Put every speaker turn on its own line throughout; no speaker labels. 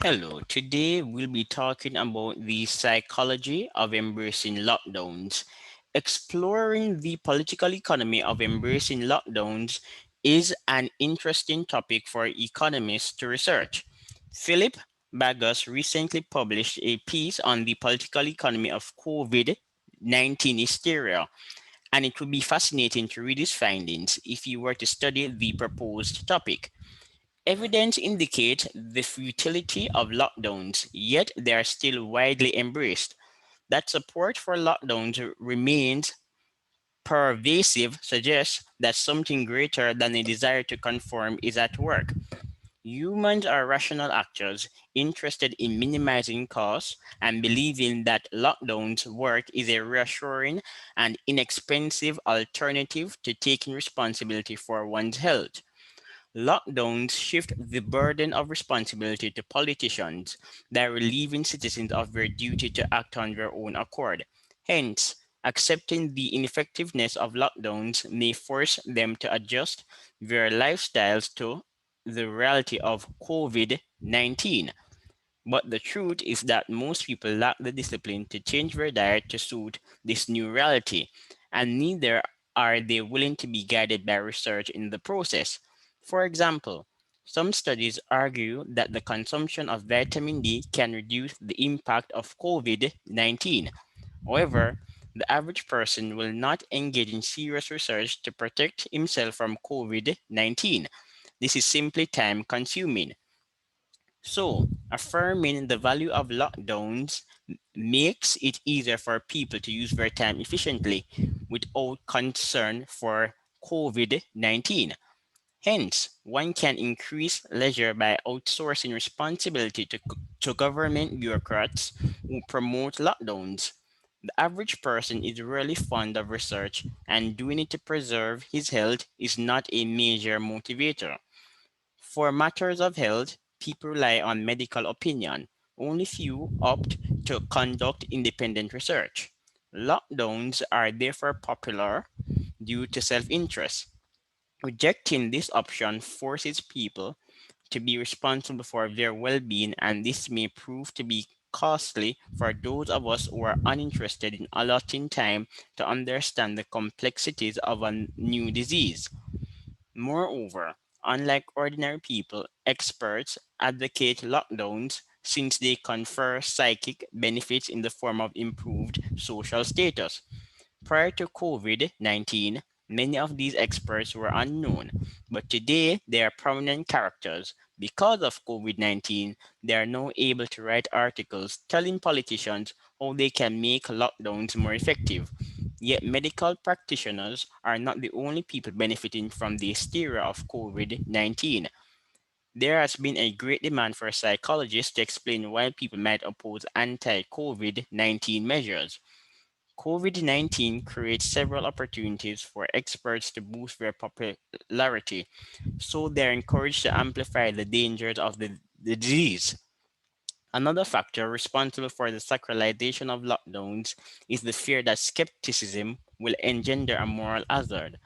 Hello, today we'll be talking about the psychology of embracing lockdowns. Exploring the political economy of embracing lockdowns is an interesting topic for economists to research. Philip Bagos recently published a piece on the political economy of COVID 19 hysteria, and it would be fascinating to read his findings if you were to study the proposed topic. Evidence indicates the futility of lockdowns, yet they are still widely embraced. That support for lockdowns remains pervasive suggests that something greater than a desire to conform is at work. Humans are rational actors interested in minimizing costs and believing that lockdowns work is a reassuring and inexpensive alternative to taking responsibility for one's health. Lockdowns shift the burden of responsibility to politicians by relieving citizens of their duty to act on their own accord. Hence, accepting the ineffectiveness of lockdowns may force them to adjust their lifestyles to the reality of COVID 19. But the truth is that most people lack the discipline to change their diet to suit this new reality, and neither are they willing to be guided by research in the process. For example, some studies argue that the consumption of vitamin D can reduce the impact of COVID 19. However, the average person will not engage in serious research to protect himself from COVID 19. This is simply time consuming. So, affirming the value of lockdowns makes it easier for people to use their time efficiently without concern for COVID 19. Hence, one can increase leisure by outsourcing responsibility to government bureaucrats who promote lockdowns. The average person is rarely fond of research, and doing it to preserve his health is not a major motivator. For matters of health, people rely on medical opinion. Only few opt to conduct independent research. Lockdowns are therefore popular due to self-interest. Rejecting this option forces people to be responsible for their well-being, and this may prove to be costly for those of us who are uninterested in allotting time to understand the complexities of a new disease. Moreover, unlike ordinary people, experts advocate lockdowns since they confer psychic benefits in the form of improved social status. Prior to COVID 19, many of these experts were unknown, but today they are prominent characters. Because of COVID 19, they are now able to write articles telling politicians how they can make lockdowns more effective. Yet, medical practitioners are not the only people benefiting from the hysteria of COVID 19. There has been a great demand for psychologists to explain why people might oppose anti COVID 19 measures. COVID 19 creates several opportunities for experts to boost their popularity, so they're encouraged to amplify the dangers of the disease. Another factor responsible for the sacralization of lockdowns is the fear that skepticism will engender a moral hazard.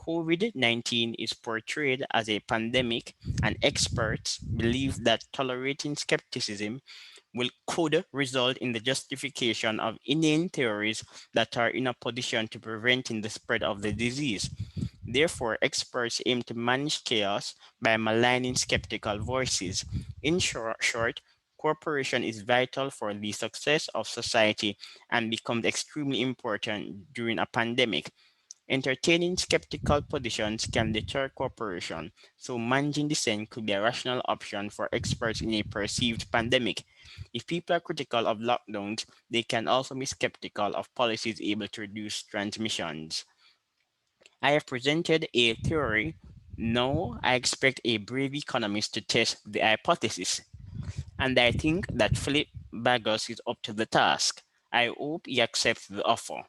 COVID 19 is portrayed as a pandemic, and experts believe that tolerating skepticism could result in the justification of inane theories that are in opposition to preventing the spread of the disease. Therefore, experts aim to manage chaos by maligning skeptical voices. In short, cooperation is vital for the success of society and becomes extremely important during a pandemic. Entertaining skeptical positions can deter cooperation, so managing dissent could be a rational option for experts in a perceived pandemic. If people are critical of lockdowns, they can also be skeptical of policies able to reduce transmissions. I have presented a theory. Now I expect a brave economist to test the hypothesis, and I think that Philip Bagos is up to the task. I hope he accepts the offer.